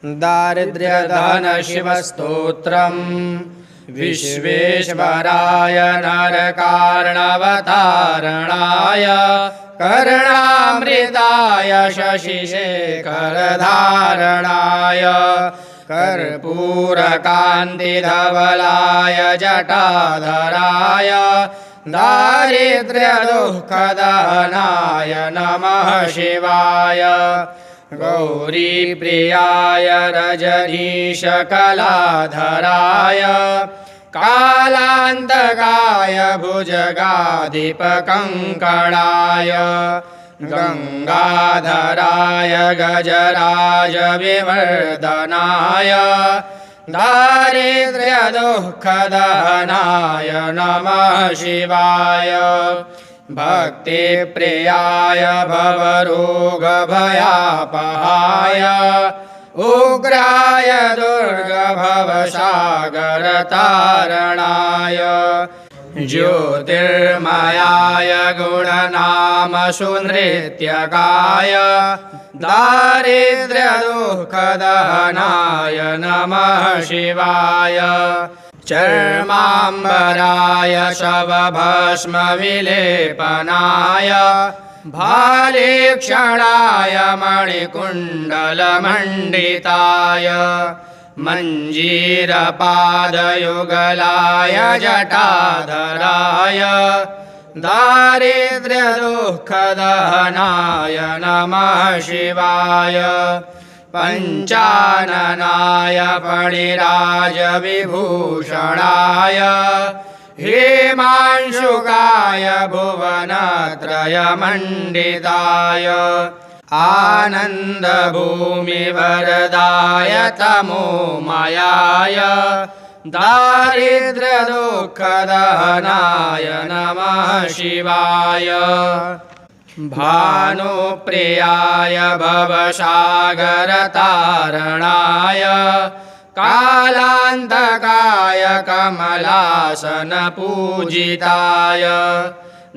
दारिद्र्यधनशिवस्तोत्रम् विश्वेश्वराय नरकार्णवतारणाय कर्णामृताय शशिशेखरधारणाय कर्पूरकान्तिधवलाय जटाधराय दारिद्र्यदुःखदहनाय नमः शिवाय। गौरीप्रियाय रजनीशकलाधराय कालान्तकाय भुजगाधिपकङ्कणाय गङ्गाधराय गजराजविवर्धनाय दारिद्र्यदुःखदहनाय नमः शिवाय। भक्तिप्रियाय भवरोगभयापहाय उग्राय दुर्गभवसागरतारणाय ज्योतिर्मयाय गुणनामसुनृत्यकाय दारिद्र्यदुःखदहनाय नमः शिवाय। चर्माम्बराय शवभस्मविलेपनाय भालेक्षणाय मणिकुण्डलमण्डिताय मञ्जीरपादयुगलाय जटाधराय दारिद्र्यदुःखदहनाय नमः शिवाय। पञ्चाननाय फणिराजविभूषणाय हेमांशुकाय भुवनत्रयमण्डिताय आनन्दभूमिवरदाय तमोमयाय दारिद्र्यदुःखदहनाय नमः शिवाय। भानुप्रियाय भवसागरतारणाय कालान्तकाय कमलासनपूजिताय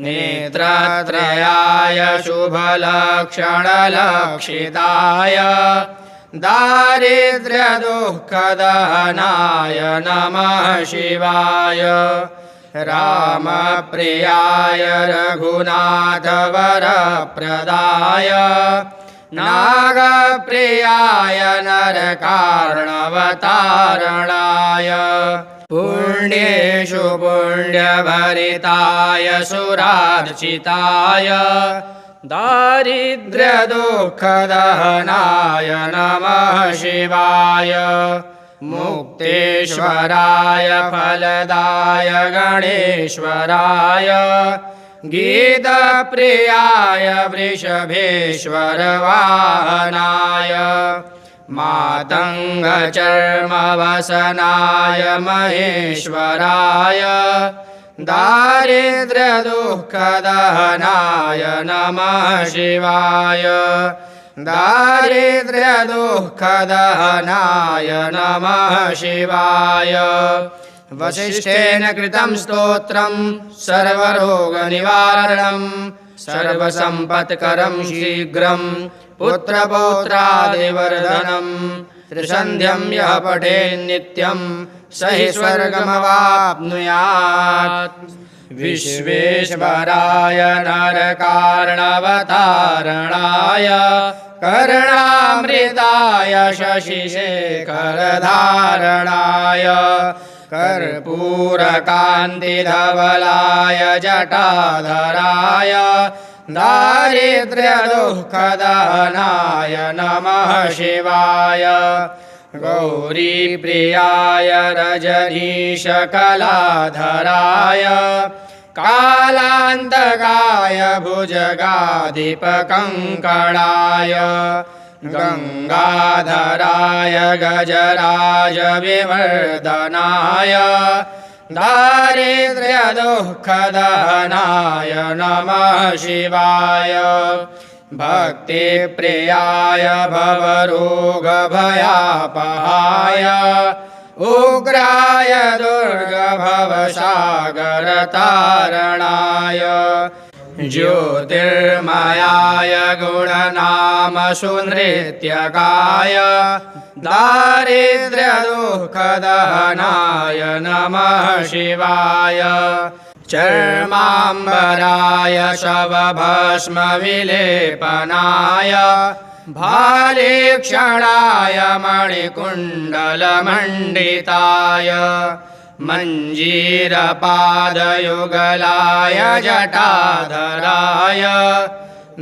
नेत्रत्रयाय शुभलक्षणलक्षिताय दारिद्र्यदुःखदहनाय नमः शिवाय। रामप्रियाय रघुनाथवरप्रदाय नागप्रियाय नरकार्णवतारणाय पुण्येषु पुण्यभरिताय सुरार्चिताय दारिद्र्यदुःखदहनाय नमः शिवाय। मुक्तेश्वराय फलदाय गणेश्वराय गीतप्रियाय वृषभेश्वरवाहनाय मातङ्गचर्मवसनाय महेश्वराय दारिद्र्यदुःखदहनाय नमः शिवाय। दारिद्र्यदुःखदहनाय नमः शिवाय। वसिष्ठेन कृतं स्तोत्रं सर्वरोगनिवारणं सर्वसम्पत्करं शीघ्रं पुत्रपौत्रादिवर्धनं त्रिसन्ध्यं यः पठेन्नित्यं स हि स्वर्गमवाप्नुयात्। विश्वेश्वराय नरकार्णवतारणाय कर्णामृताय शशिशेखरधारणाय कर्पूरकान्तिधवलाय जटाधराय दारिद्र्यदुःखदहनाय नमः शिवाय। गौरीप्रियाय रजनीशकलाधराय कालान्तकाय भुजगाधिपकङ्कणाय गङ्गाधराय गजराजविवर्धनाय दारिद्र्यदुःखदहनाय नमः शिवाय। भक्तिप्रियाय भवरोगभयापहाय उग्राय दुर्गभवसागरतारणाय ज्योतिर्मयाय गुणनाम सुनृत्यकाय दारिद्र्यदुःखदहनाय नमः शिवाय चर्माम्बराय शवभस्मविलेपनाय भालेक्षणाय मणिकुण्डलमण्डिताय मञ्जीरपादयुगलाय जटाधराय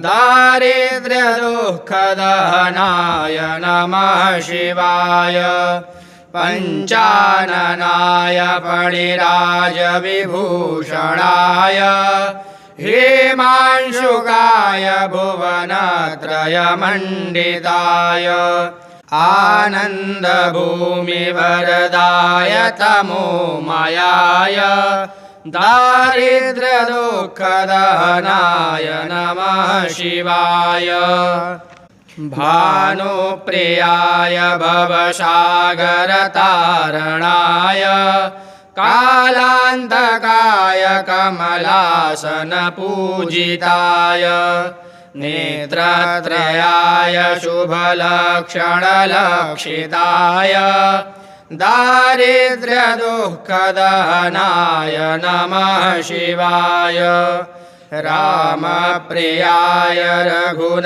दारिद्र्यदुःखदहनाय नमः शिवाय पञ्चाननाय फणिराजविभूषणाय हेमांशुकाय भुवनत्रयमण्डिताय आनन्दभूमिवरदाय तमोमयाय दारिद्र्यदुःखदहनाय नमः शिवाय भानुप्रियाय भवसागरतारणाय कालान्तकाय कमलासनपूजिताय नेत्रत्रयाय शुभलक्षणलक्षिताय दारिद्र्यदुःखदहनाय नमः शिवाय रामप्रियाय रघुनाथवरप्रदाय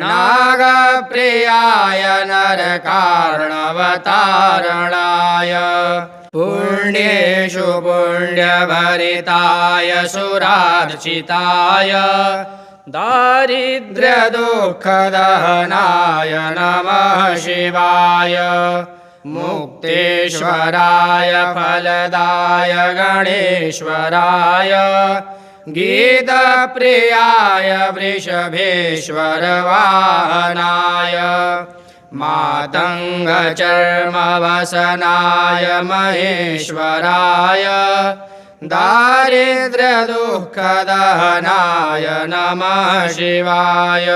नागप्रियाय नरकार्णवतारणाय पुण्येषु पुण्यभरिताय सुरार्चिताय दारिद्र्यदुःखदहनाय नमः शिवाय मुक्तेश्वराय फलदाय गणेश्वराय गीतप्रियाय वृषभेश्वरवाहनाय मातङ्गचर्मवसनाय महेश्वराय दारिद्र्यदुःखदहनाय नमः शिवाय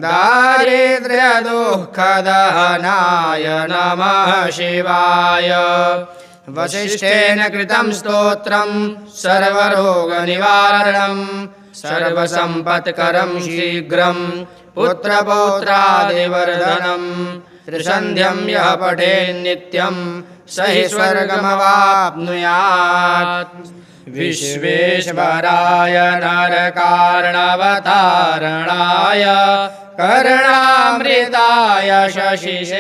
दारिद्र्यदुःखदहनाय नमः शिवाय वसिष्ठेन कृतं स्तोत्रं सर्वरोगनिवारणं सर्वसम्पत्करं शीघ्रं पुत्रपौत्रादिवर्धनं त्रिसन्ध्यं यः पठेन्नित्यं स हि स्वर्गमवाप्नुयात् विश्वेश्वराय नरकार्णवतारणाय कर्णामृताय शशिशेखरधारणाय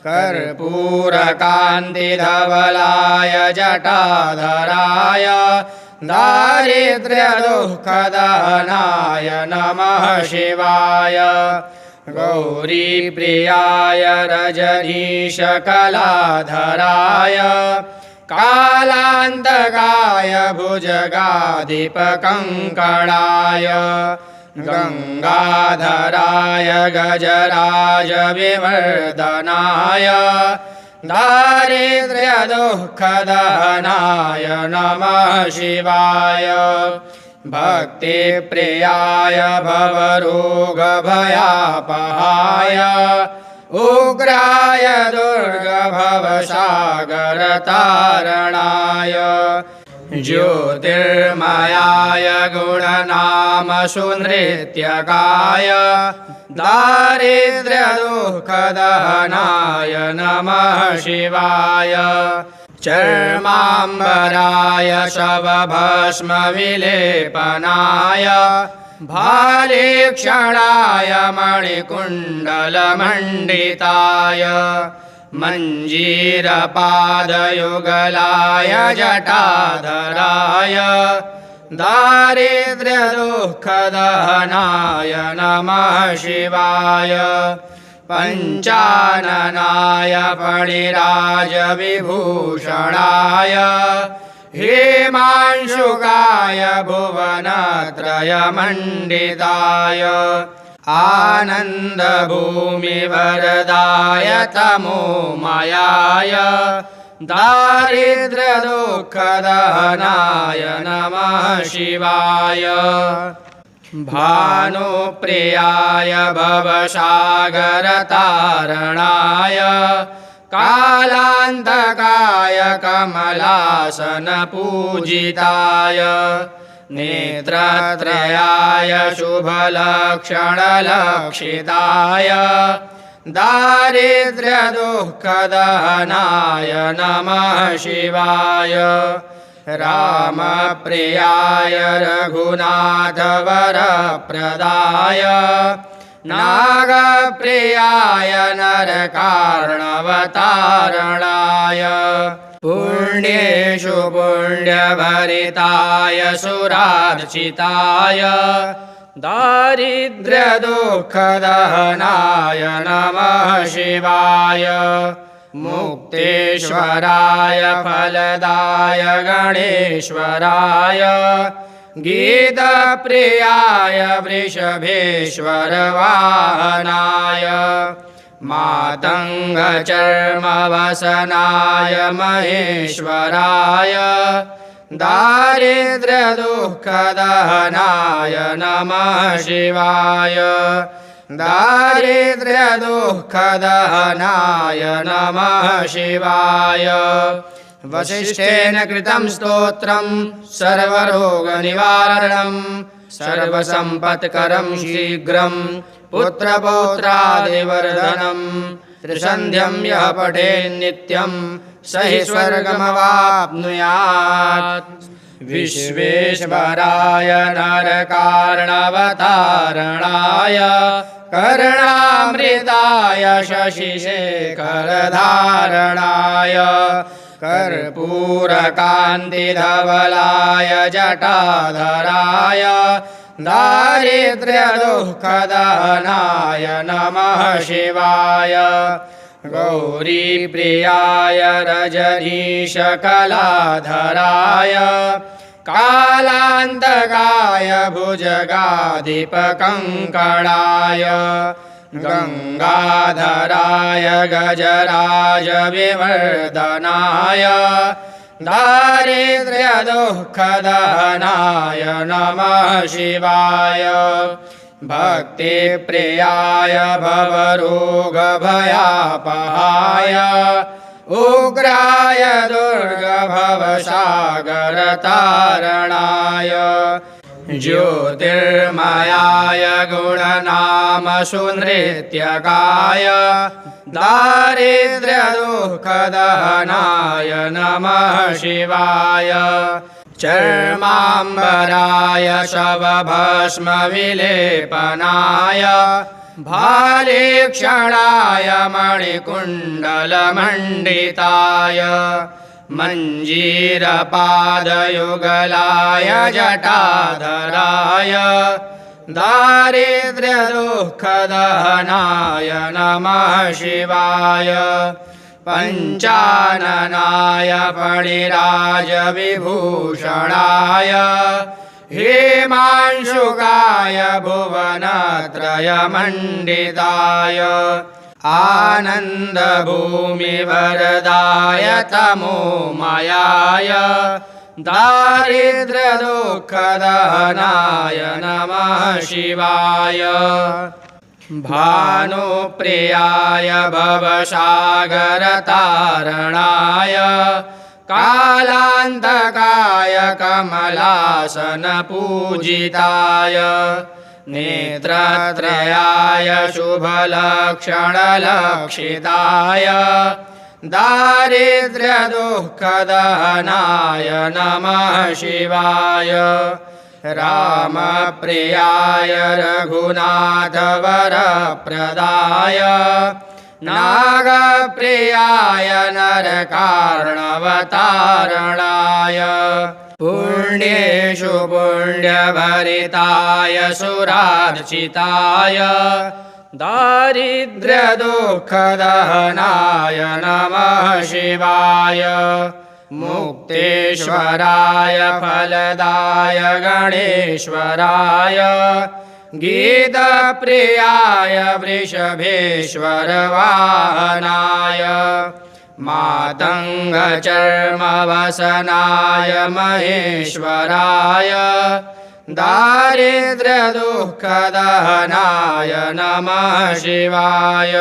कर्पूरकान्तिधवलाय जटाधराय दारिद्र्यदुःखदहनाय नमः शिवाय गौरीप्रियाय रजनीशकलाधराय कालान्तकाय भुजगाधिपकङ्कणाय गङ्गाधराय गजराजविवर्धनाय दारिद्र्यदुःखदहनाय नमः शिवाय भक्तिप्रियाय भवरोगभयापहाय उग्राय दुर्गभवसागरतारणाय ज्योतिर्मयाय गुणनाम सुनृत्यकाय दारिद्र्यदुःखदहनाय नमः शिवाय चर्माम्बराय शवभस्मविलेपनाय भालेक्षणाय मणिकुण्डलमण्डिताय मञ्जीरपादयुगलाय जटाधराय दारिद्र्यदुःखदहनाय नमः शिवाय पञ्चाननाय फणिराजविभूषणाय हेमांशुकाय भुवनत्रयमण्डिताय आनन्दभूमिवरदाय तमोमयाय दारिद्र्यदुःखदहनाय नमः शिवाय भानुप्रियाय भवसागरतारणाय कालान्तकाय कमलासनपूजिताय नेत्रत्रयाय शुभलक्षणलक्षिताय दारिद्र्यदुःखदहनाय नमः शिवाय रामप्रियाय रघुनाथवरप्रदाय नागप्रियाय नरकार्णवतारणाय पुण्येषु पुण्यभरिताय सुरार्चिताय दारिद्र्यदुःखदहनाय नमः शिवाय मुक्तेश्वराय फलदाय गणेश्वराय गीतप्रियाय वृषभेश्वरवाहनाय मातङ्गचर्मवसनाय महेश्वराय दारिद्र्यदुःखदहनाय नमः शिवाय दारिद्र्यदुःखदहनाय नमः शिवाय वसिष्ठेन कृतं स्तोत्रं सर्वरोगनिवारणं सर्वसम्पत्करं शीघ्रं पुत्रपौत्रादिवर्धनं त्रिसन्ध्यं यः पठेन्नित्यं स हि स्वर्गमवाप्नुयात् विश्वेश्वराय नरकार्णवतारणाय कर्णामृताय शशिशेखरधारणाय कर्पूरकान्तिधवलाय जटाधराय दारिद्र्यदुःखदहनाय नमः शिवाय गौरीप्रियाय रजनीशकलाधराय कालान्तकाय भुजगाधिपकङ्कणाय गङ्गाधराय गजराजविवर्धनाय दारिद्र्यदुःखदहनाय नमः शिवाय भक्तिप्रियाय भवरोगभयापहाय उग्राय दुर्गभवसागरतारणाय ज्योतिर्मयाय गुणनामसुनृत्यकाय दारिद्र्यदुःखदहनाय नमः शिवाय चर्माम्बराय शवभस्मविलेपनाय भालेक्षणाय मणिकुण्डलमण्डिताय मञ्जीरपादयुगलाय जटाधराय दारिद्र्यदुःखदहनाय नमः शिवाय पञ्चाननाय फणिराजविभूषणाय हेमांशुकाय भुवनत्रयमण्डिताय आनन्दभूमिवरदाय तमोमयाय दारिद्र्यदुःखदहनाय नमः शिवाय भानुप्रियाय भवसागरतारणाय कालान्तकाय कमलासनपूजिताय नेत्रत्रयाय शुभलक्षणलक्षिताय दारिद्र्यदुःखदहनाय नमः शिवाय रामप्रियाय रघुनाथवरप्रदाय नागप्रियाय नरकार्णवतारणाय पुण्येषु पुण्यभरिताय सुरार्चिताय दारिद्र्यदुःखदहनाय नमः शिवाय मुक्तेश्वराय फलदाय गणेश्वराय गीतप्रियाय वृषभेश्वरवाहनाय मातङ्गचर्मवसनाय महेश्वराय दारिद्र्यदुःखदहनाय नमः शिवाय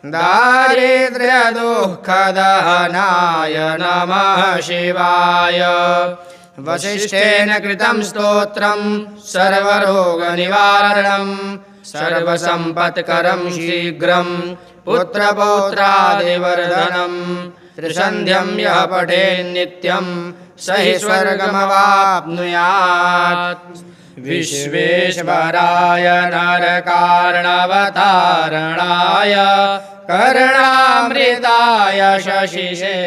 दारिद्र्यदुःखदहनाय नमः शिवाय वसिष्ठेन कृतं स्तोत्रं सर्वरोगनिवारणं सर्वसम्पत्करं शीघ्रं पुत्रपौत्रादिवर्धनं त्रिसन्ध्यं यः पठेन्नित्यं स हि स्वर्गमवाप्नुयात् विश्वेश्वराय नरकार्णवतारणाय कर्णामृताय शशिशेखरधारणाय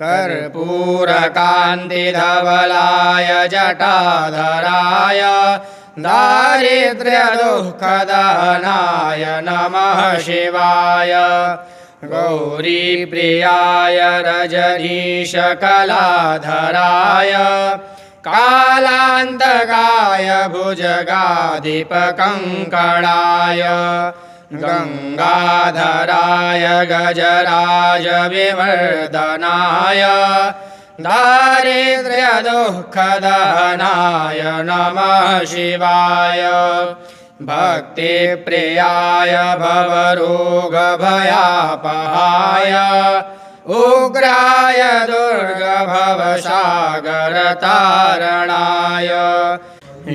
कर्पूरकान्तिधवलाय जटाधराय दारिद्र्यदुःखदहनाय नमः शिवाय गौरीप्रियाय रजनीशकलाधराय कालान्तकाय भुजगाधिपकङ्कणाय गङ्गाधराय गजराज विवर्धनाय दारिद्र्यदुःखदहनाय नमः शिवाय भक्तिप्रियाय भवरोगभयापहाय उग्राय दुर्गभवसागरतारणाय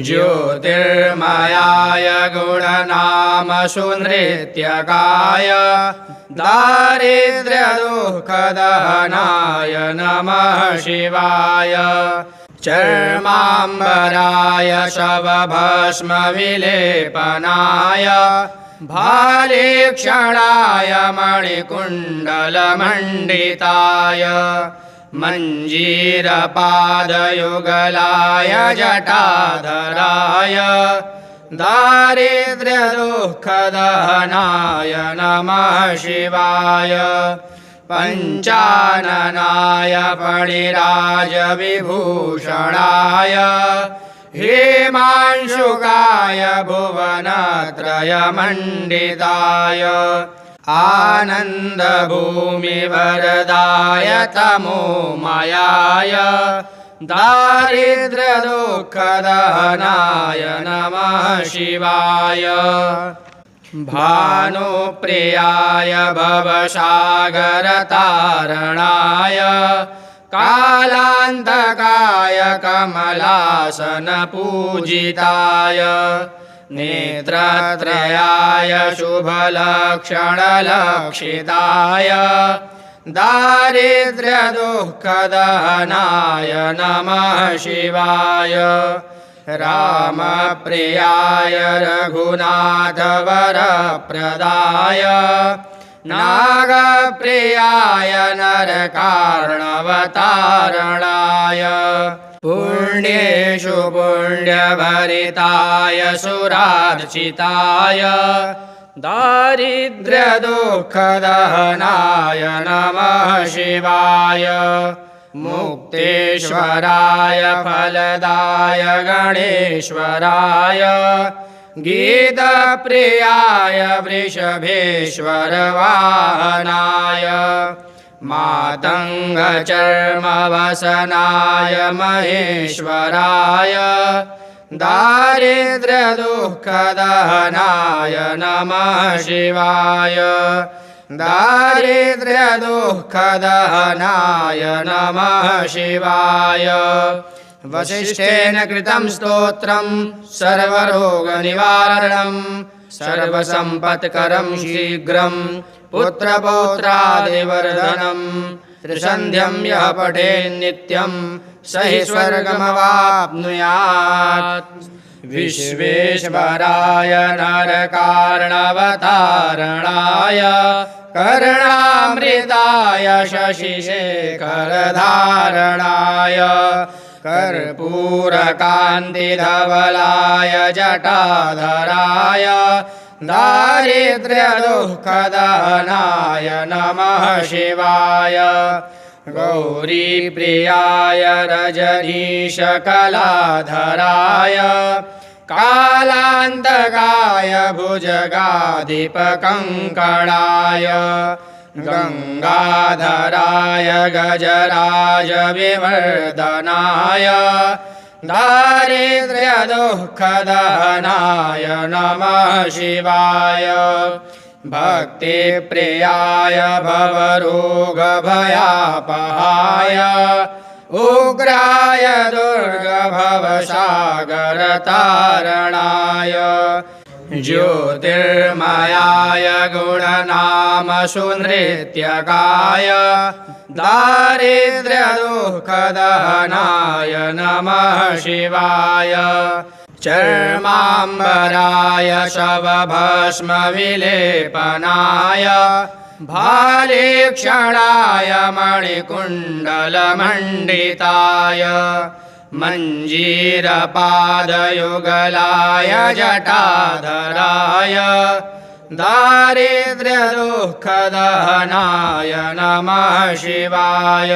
ज्योतिर्मयाय गुणनामसुनृत्यकाय दारिद्र्यदुःखदहनाय नमः शिवाय चर्माम्बराय शवभस्मविलेपनाय भालेक्षणाय मणिकुण्डलमण्डिताय मञ्जीरपादयुगलाय जटाधराय दारिद्र्यदुःखदहनाय नमः शिवाय पञ्चाननाय फणिराजविभूषणाय हेमांशुकाय भुवनत्रयमण्डिताय आनन्दभूमिवरदाय तमोमयाय दारिद्र्यदुःखदहनाय नमः शिवाय भानुप्रियाय भवसागरतारणाय कालान्तकाय कमलासनपूजिताय नेत्रत्रयाय शुभलक्षणलक्षिताय दारिद्र्यदुःखदहनाय नमः शिवाय रामप्रियाय रघुनाथवरप्रदाय नागप्रियाय नरकार्णवतारणाय पुण्येषु पुण्यभरिताय सुरार्चिताय दारिद्र्यदुःखदहनाय नमः शिवाय मुक्तेश्वराय फलदाय गणेश्वराय गीतप्रियाय वृषभेश्वरवाहनाय मातङ्गचर्मवसनाय महेश्वराय दारिद्र्यदुःखदहनाय नमः शिवाय दारिद्र्यदुःखदहनाय नमः शिवाय वसिष्ठेन कृतं स्तोत्रं सर्वरोगनिवारणं सर्वसम्पत्करं शीघ्रं पुत्रपौत्रादिवर्धनं त्रिसन्ध्यं यः पठेन्नित्यं स हि स्वर्गमवाप्नुयात् विश्वेश्वराय नरकार्णवतारणाय कर्णामृताय शशिशेखरधारणाय कर्पूरकान्तिधवलाय जटाधराय दारिद्र्यदुःखदहनाय नमः शिवाय गौरीप्रियाय रजनीशकलाधराय कालान्तकाय भुजगाधिपकङ्कणाय गङ्गाधराय गजराज विवर्धनाय दारिद्र्यदुःखदहनाय नमः शिवाय भक्तिप्रियाय भवरोगभयापहाय उग्राय दुर्गभवसागरतारणाय ज्योतिर्मयाय गुणनामसुनृत्यकाय दारिद्र्यदुःखदहनाय नमः शिवाय चर्माम्बराय शवभस्मविलेपनाय भालेक्षणाय मणिकुण्डलमण्डिताय मञ्जीरपादयुगलाय जटाधराय दारिद्र्यदुःखदहनाय नमः शिवाय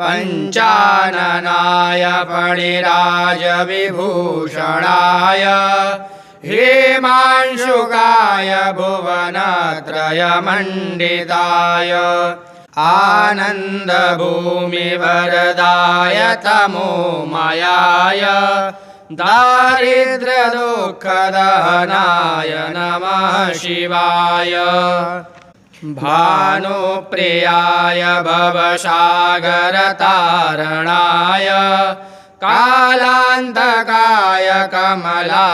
पञ्चाननाय फणिराजविभूषणाय हेमांशुकाय भुवनत्रयमण्डिताय आनन्दभूमिवरदाय तमोमयाय दारिद्र्यदुःखदहनाय नमः शिवाय भानुप्रियाय भवसागरतारणाय कालान्तकाय कमलासनपूजिताय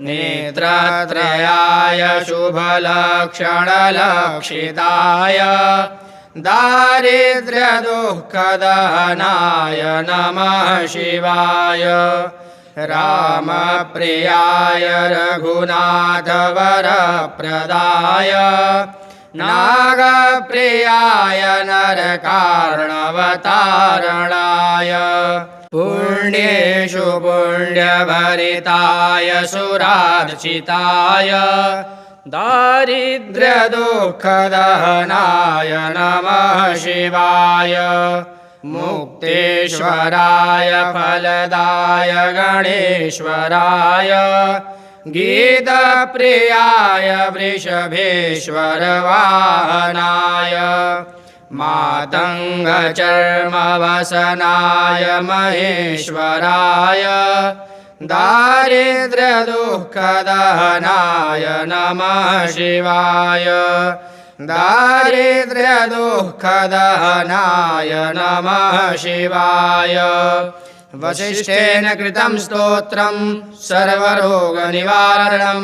नेत्रत्रयाय शुभलक्षणलक्षिताय दारिद्र्यदुःखदहनाय नमः शिवाय रामप्रियाय रघुनाथवरप्रदाय नागप्रियाय नरकार्णवतारणाय पुण्येषु पुण्यभरिताय सुरार्चिताय दारिद्र्यदुःखदहनाय नमः शिवाय मुक्तेश्वराय फलदाय गणेश्वराय गीतप्रियाय वृषभेश्वरवाहनाय मातङ्गचर्मवसनाय महेश्वराय दारिद्र्यदुःखदहनाय नमः शिवाय दारिद्र्यदुःखदहनाय नमः शिवाय वसिष्ठेन कृतं स्तोत्रं सर्वरोगनिवारणं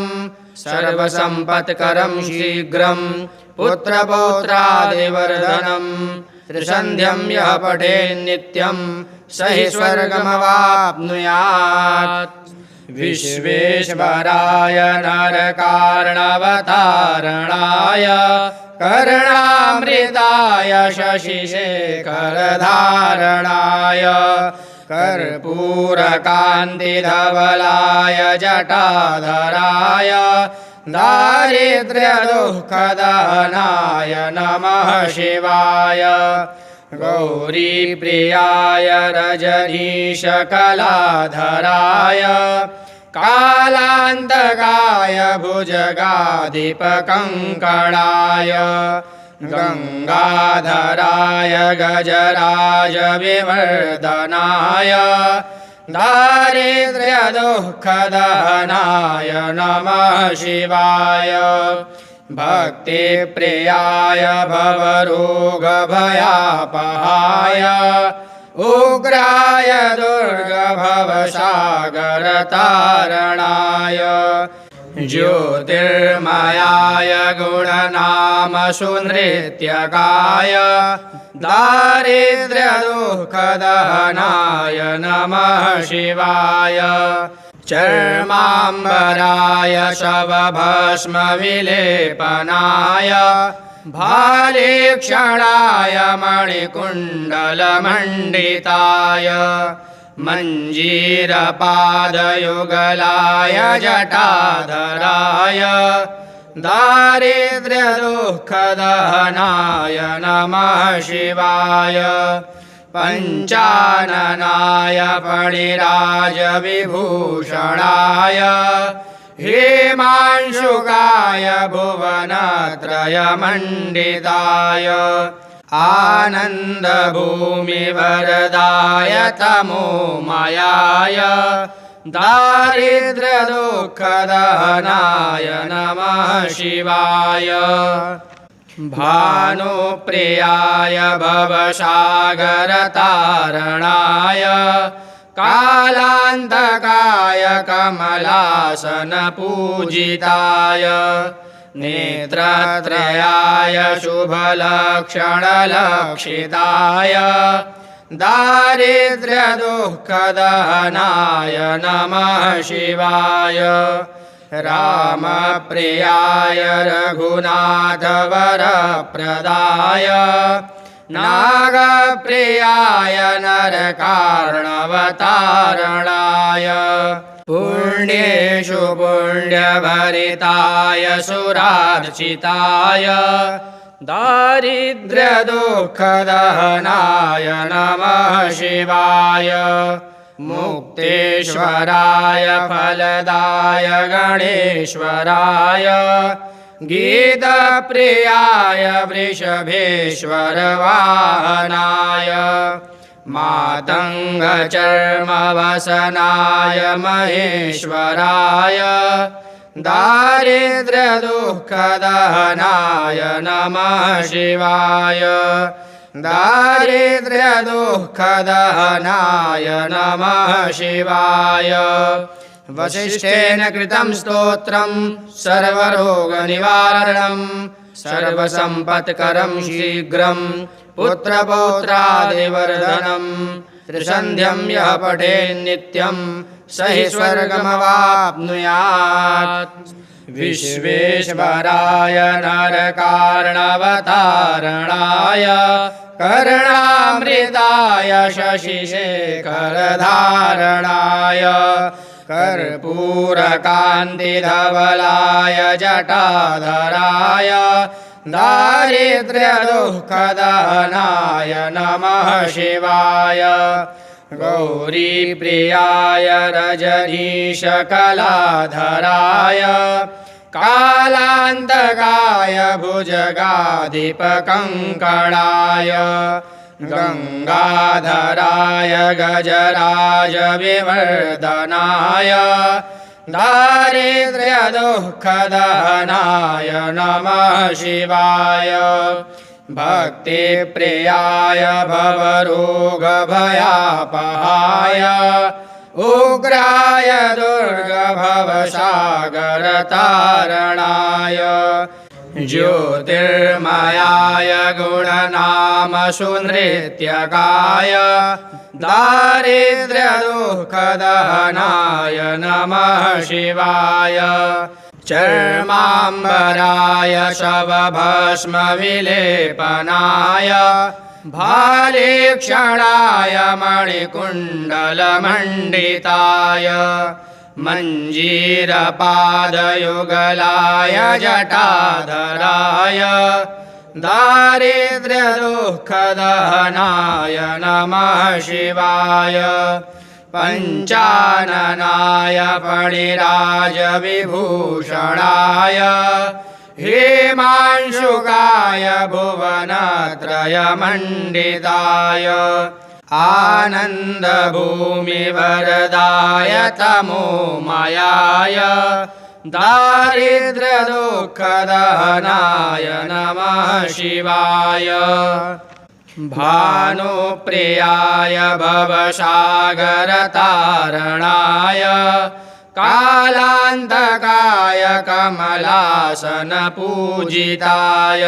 सर्वसम्पत्करं शीघ्रं पुत्रपौत्रादिवर्धनम् त्रिसन्ध्यं यः पठेन्नित्यं स हि स्वर्गमवाप्नुयात् विश्वेश्वराय नरकार्णवतारणाय कर्णामृताय शशिशेखरधारणाय कर्पूरकान्तिधवलाय जटाधराय दारिद्र्यदुःखदहनाय नमः शिवाय गौरीप्रियाय रजनीशकलाधराय कालान्तकाय भुजगाधिपकङ्कणाय गङ्गाधराय गजराजविवर्धनाय दारिद्र्यदुःखदहनाय नमः शिवाय भक्तिप्रियाय भवरोगभयापहाय उग्राय दुर्गभवसागरतारणाय ज्योतिर्मयाय गुणनामसुनृत्यकाय दारिद्र्यदुःखदहनाय नमः शिवाय चर्माम्बराय शवभस्मविलेपनाय भालेक्षणाय मणिकुण्डलमण्डिताय मञ्जीरपादयुगलाय जटाधराय दारिद्र्यदुःखदहनाय नमः शिवाय पञ्चाननाय फणिराजविभूषणाय हेमांशुकाय भुवनत्रयमण्डिताय आनन्दभूमिवरदाय तमोमयाय दारिद्र्यदुःखदहनाय नमः शिवाय भानुप्रियाय भवसागरतारणाय कालान्तकाय कमलासनपूजिताय नेत्रत्रयाय शुभलक्षणलक्षिताय दारिद्र्यदुःखदहनाय नमः शिवाय रामप्रियाय रघुनाथवरप्रदाय नागप्रियाय नरकार्णवतारणाय पुण्येषु पुण्यभरिताय सुरार्चिताय दारिद्र्यदुःखदहनाय नमः शिवाय मुक्तेश्वराय फलदाय गणेश्वराय गीतप्रियाय वृषभेश्वरवाहनाय मातङ्गचर्मवसनाय महेश्वराय दारिद्र्यदुःखदहनाय नमः शिवाय दारिद्र्यदुःखदहनाय नमः शिवाय वसिष्ठेन कृतं स्तोत्रं सर्वरोगनिवारणं सर्वसम्पत्करं शीघ्रं पुत्रपौत्रादिवर्धनं त्रिसन्ध्यं यः पठेन्नित्यं स हि स्वर्गमवाप्नुयात् विश्वेश्वराय नरकार्णवतारणाय कर्णामृताय शशिशेखरधारणाय कर्पूरकान्तिधवलाय जटाधराय दारिद्र्यदुःखदहनाय नमः शिवाय गौरीप्रियाय रजनीशकलाधराय कालान्तकाय भुजगाधिपकङ्कणाय गङ्गाधराय गजराजविवर्धनाय दारिद्र्यदुःखदहनाय नमः शिवाय भक्तिप्रियाय भवरोगभयापहाय उग्राय दुर्गभवसागरतारणाय ज्योतिर्मयाय गुणनामसुनृत्यकाय दारिद्र्यदुःखदहनाय नमः शिवाय चर्माम्बराय शवभस्मविलेपनाय भालेक्षणाय मणिकुण्डलमण्डिताय मञ्जीरपादयुगलाय जटाधराय दारिद्र्यदुःखदहनाय नमः शिवाय पञ्चाननाय फणिराजविभूषणाय हेमांशुकाय भुवनत्रयमण्डिताय आनन्दभूमिवरदाय तमोमयाय दारिद्र्यदुःखदहनाय नमः शिवाय भानुप्रियाय भवसागरतारणाय कालान्तकाय कमलासनपूजिताय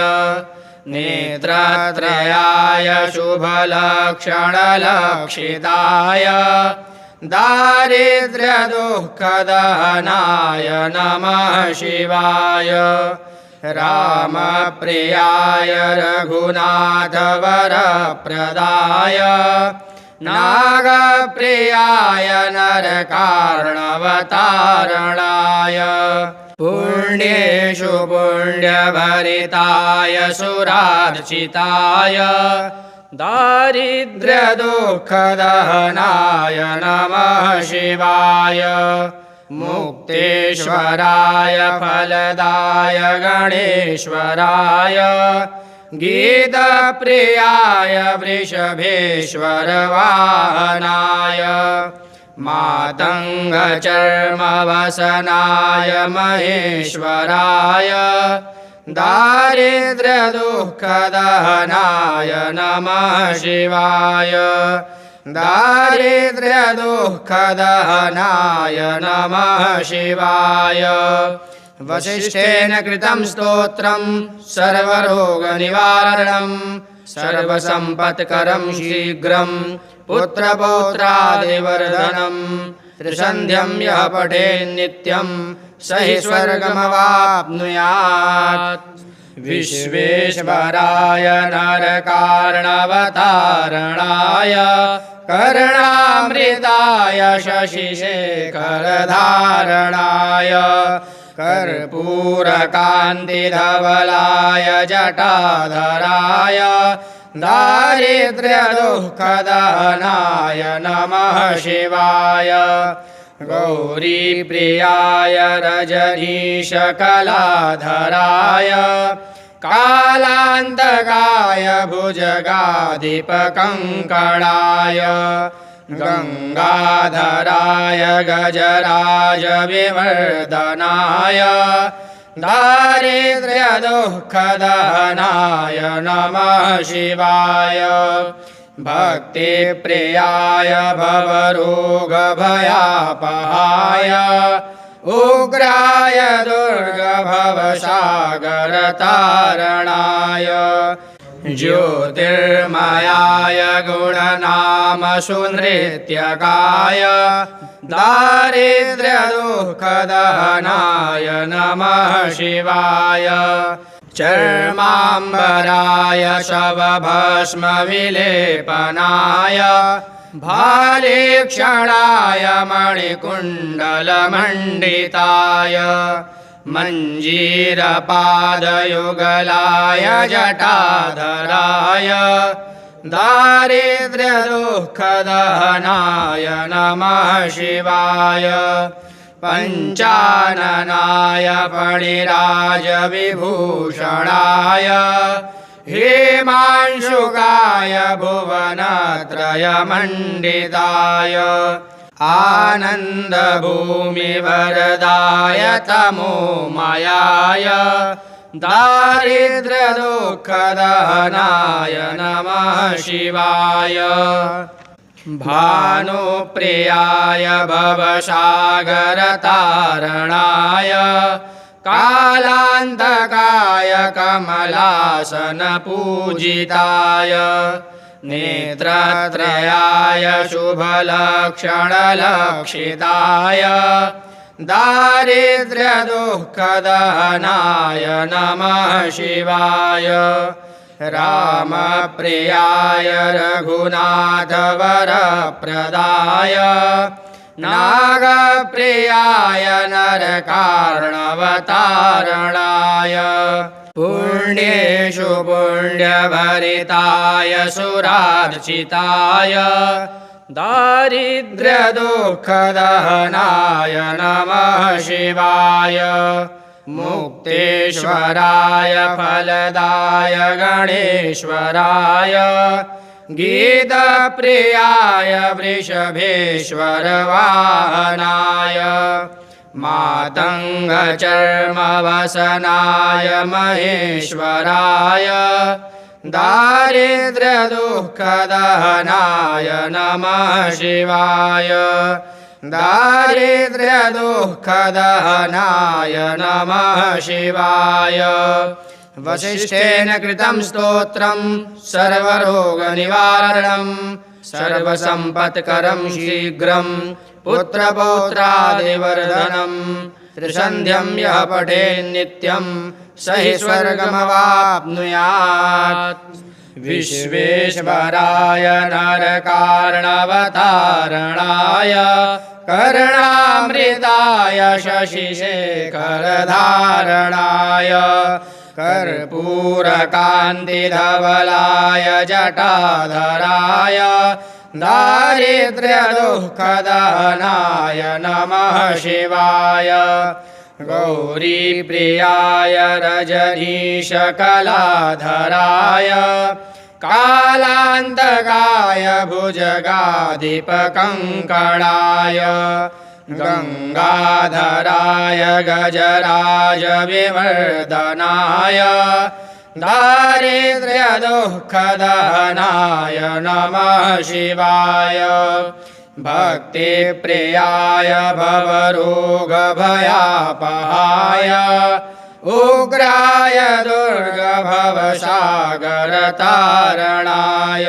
नेत्रत्रयाय शुभलक्षणलक्षिताय दारिद्र्यदुःखदहनाय नमः शिवाय रामप्रियाय रघुनाथवरप्रदाय नागप्रियाय नरकार्णवतारणाय पुण्येषु पुण्यभरिताय सुरार्चिताय दारिद्र्यदुःखदहनाय नमः शिवाय मुक्तेश्वराय फलदाय गणेश्वराय गीतप्रियाय वृषभेश्वरवाहनाय मातङ्गचर्मवसनाय महेश्वराय दारिद्र्यदुःखदहनाय नमः शिवाय दारिद्र्यदुःखदहनाय नमः शिवाय वसिष्ठेन कृतं स्तोत्रं सर्वरोगनिवारणं सर्वसम्पत्करं शीघ्रं पुत्रपौत्रादिवर्धनं त्रिसन्ध्यं यः पठेन्नित्यं स हि स्वर्गमवाप्नुयात् विश्वेश्वराय नरकार्णवतारणाय कर्णामृताय शशिशेखरधारणाय कर्पूरकान्तिधवलाय जटाधराय दारिद्र्यदुःखदहनाय नमः शिवाय गौरीप्रियाय रजनीशकलाधराय कालान्तकाय भुजगाधिपकङ्कणाय गङ्गाधराय गजराजविवर्धनाय दारिद्र्यदुःखदहनाय नमः शिवाय भक्तिप्रियाय भवरोगभयापहाय उग्राय दुर्गभवसागरतारणाय ज्योतिर्मयाय गुणनामसुनृत्यकाय दारिद्र्यदुःखदहनाय नमः शिवाय चर्माम्बराय शवभस्मविलेपनाय भालेक्षणाय मणिकुण्डलमण्डिताय मञ्जीरपादयुगलाय जटाधराय दारिद्र्यदुःखदहनाय नमः शिवाय पञ्चाननाय फणिराजविभूषणाय हेमांशुकाय भुवनत्रयमण्डिताय आनन्दभूमिवरदाय तमोमयाय दारिद्र्यदुःखदहनाय नमः शिवाय भानुप्रियाय भवसागरतारणाय कालान्तकाय कमलासनपूजिताय नेत्रत्रयाय शुभलक्षणलक्षिताय दारिद्र्यदुःखदहनाय नमः शिवाय रामप्रियाय रघुनाथवरप्रदाय नागप्रियाय नरकार्णवतारणाय पुण्येषु पुण्यभरिताय सुरार्चिताय दारिद्र्यदुःखदहनाय नमः शिवाय मुक्तेश्वराय फलदाय गणेश्वराय गीतप्रियाय वृषभेश्वरवाहनाय मातङ्गचर्मवसनाय महेश्वराय दारिद्र्यदुःखदहनाय नमः शिवाय दारिद्र्यदुःखदहनाय नमः शिवाय वसिष्ठेन कृतं स्तोत्रं सर्वरोगनिवारणं सर्वसम्पत्करं शीघ्रं पुत्रपौत्रादिवर्धनं त्रिसन्ध्यं यः पठेन्नित्यं स हि स्वर्गमवाप्नुयात् विश्वेश्वराय नरकार्णवतारणाय कर्णामृताय शशिशेखरधारणाय कर्पूरकान्तिधवलाय जटाधराय दारिद्र्यदुःखदहनाय नमः शिवाय गौरीप्रियाय रजनीशकलाधराय कालान्तकाय भुजगाधिपकङ्कणाय गङ्गाधराय गजराजविवर्धनाय दारिद्र्यदुःखदहनाय नमः शिवाय भक्तिप्रियाय भवरोगभयापहाय उग्राय दुर्गभवसागरतारणाय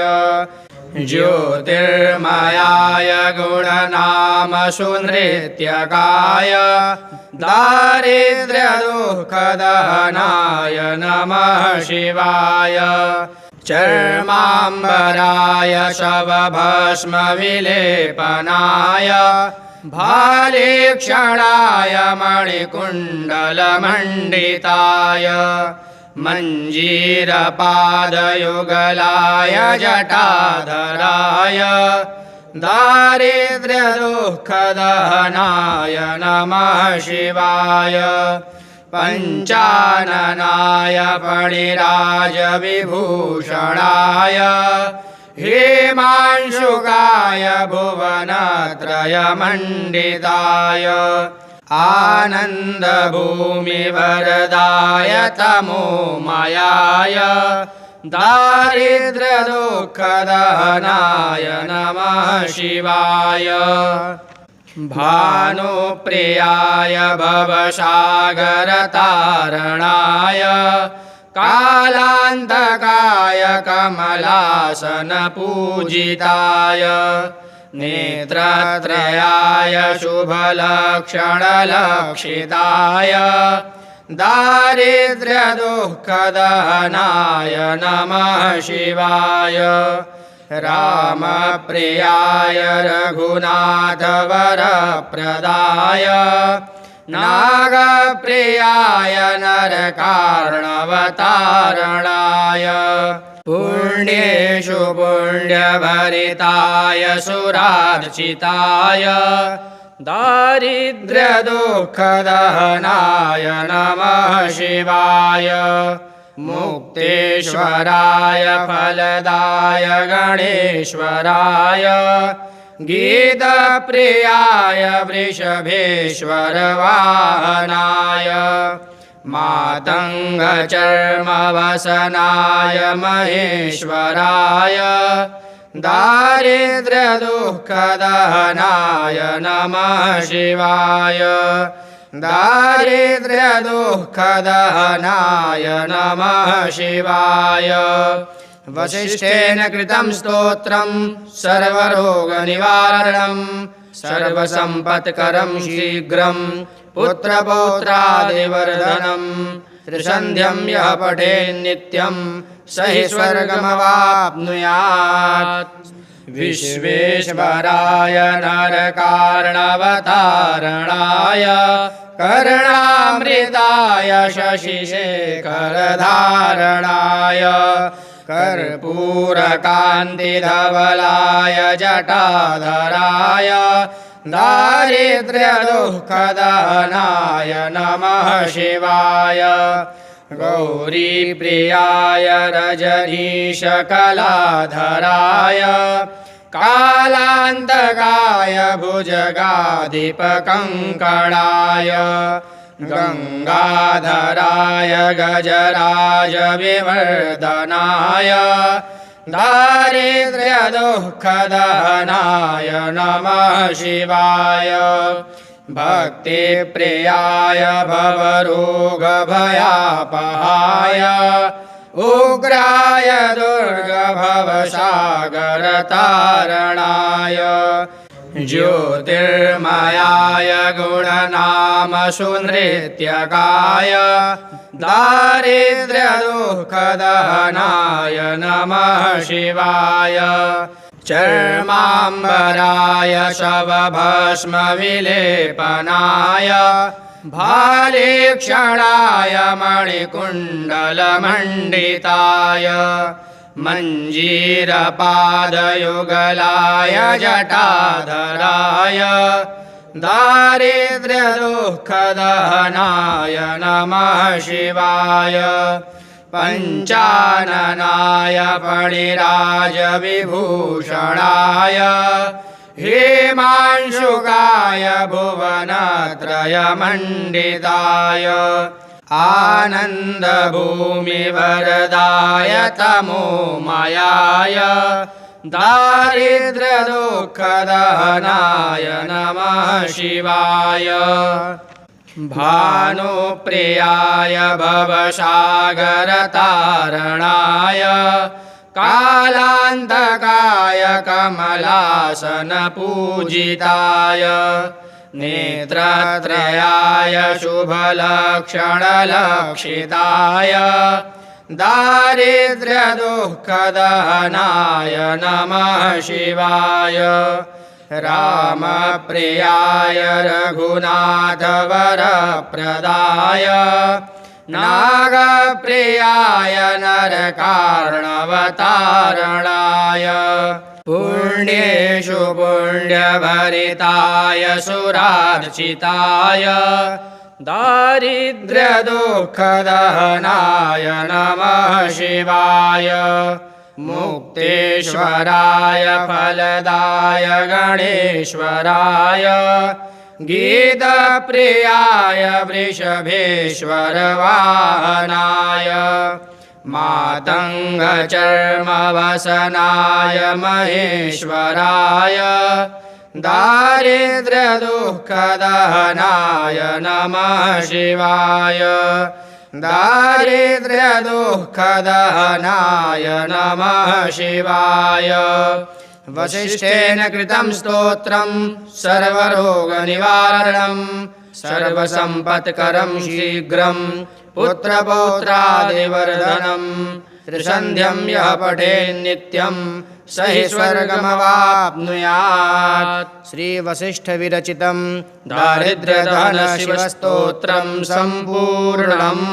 ज्योतिर्मयाय गुणनामसुनृत्यकाय दारिद्र्यदुःखदहनाय नमः शिवाय चर्माम्बराय शवभस्मविलेपनाय भालेक्षणाय मणिकुण्डलमण्डिताय मञ्जीरपादयुगलाय जटाधराय दारिद्र्यदुःखदहनाय नमः शिवाय पञ्चाननाय फणिराजविभूषणाय हेमांशुकाय भुवनत्रयमण्डिताय आनन्दभूमिवरदाय तमोमयाय दारिद्र्यदुःखदहनाय नमः शिवाय भानुप्रियाय भवसागरतारणाय कालान्तकाय कमलासनपूजिताय नेत्रत्रयाय शुभलक्षणलक्षिताय दारिद्र्यदुःखदहनाय नमः शिवाय रामप्रियाय रघुनाथवरप्रदाय नागप्रियाय नरकार्णवतारणाय पुण्येषु पुण्यभरिताय सुरार्चिताय दारिद्र्यदुःखदहनाय नमः शिवाय मुक्तेश्वराय फलदाय गणेश्वराय गीतप्रियाय वृषभेश्वरवाहनाय मातङ्गचर्मवसनाय महेश्वराय दारिद्र्यदुःखदहनाय नमः शिवाय दारिद्र्यदुःखदहनाय नमः शिवाय वसिष्ठेन कृतं स्तोत्रं सर्वरोगनिवारणं सर्वसम्पत्करं शीघ्रं पुत्रपौत्रादिवर्धनं त्रिसन्ध्यं यः पठेन्नित्यं स हि स्वर्गमवाप्नुयात् विश्वेश्वराय नरकार्णवतारणाय कर्णामृताय शशिशेखरधारणाय कर्पूरकान्तिधवलाय जटाधराय दारिद्र्यदुःखदहनाय नमः शिवाय गौरीप्रियाय रजनीशकलाधराय कालान्तकाय भुजगाधिपकङ्कणाय गङ्गाधराय गजराजविवर्धनाय दारिद्र्यदुःखदहनाय नमः शिवाय भक्तिप्रियाय भवरोगभयापहाय उग्राय दुर्गभवसागरतारणाय ज्योतिर्मयाय गुणनामसुनृत्यकाय दारिद्र्यदुःखदहनाय नमः शिवाय चर्माम्बराय शवभस्मविलेपनाय भालेक्षणाय मणिकुण्डलमण्डिताय मञ्जीरपादयुगलाय जटाधराय दारिद्र्यदुःखदहनाय नमः शिवाय पञ्चाननाय फणिराजविभूषणाय हेमांशुकाय भुवनत्रयमण्डिताय आनन्दभूमिवरदाय तमोमयाय दारिद्र्यदुःखदहनाय नमः शिवाय भानुप्रियाय भवसागरतारणाय कालान्तकाय कमलासनपूजिताय नेत्रत्रयाय शुभलक्षणलक्षिताय दारिद्र्यदुःखदहनाय नमः शिवाय रामप्रियाय रघुनाथवरप्रदाय नागप्रियाय नरकार्णवतारणाय पुण्येषु पुण्यभरिताय सुरार्चिताय दारिद्र्यदुःखदहनाय नमः शिवाय मुक्तेश्वराय फलदाय गणेश्वराय गीतप्रियाय वृषभेश्वरवाहनाय मातङ्गचर्मवसनाय महेश्वराय दारिद्र्यदुःखदहनाय नमः शिवाय दारिद्र्यदुःखदहनाय नमः शिवाय वसिष्ठेन कृतं स्तोत्रं सर्वरोगनिवारणं सर्वसम्पत्करं शीघ्रं पुत्रपौत्रादिवर्धनं त्रिसन्ध्यं यः पठेन्नित्यं स हि स्वर्गमवाप्नुयात्। श्रीवसिष्ठविरचितं दारिद्र्यदहनशिवस्तोत्रं सम्पूर्णम्।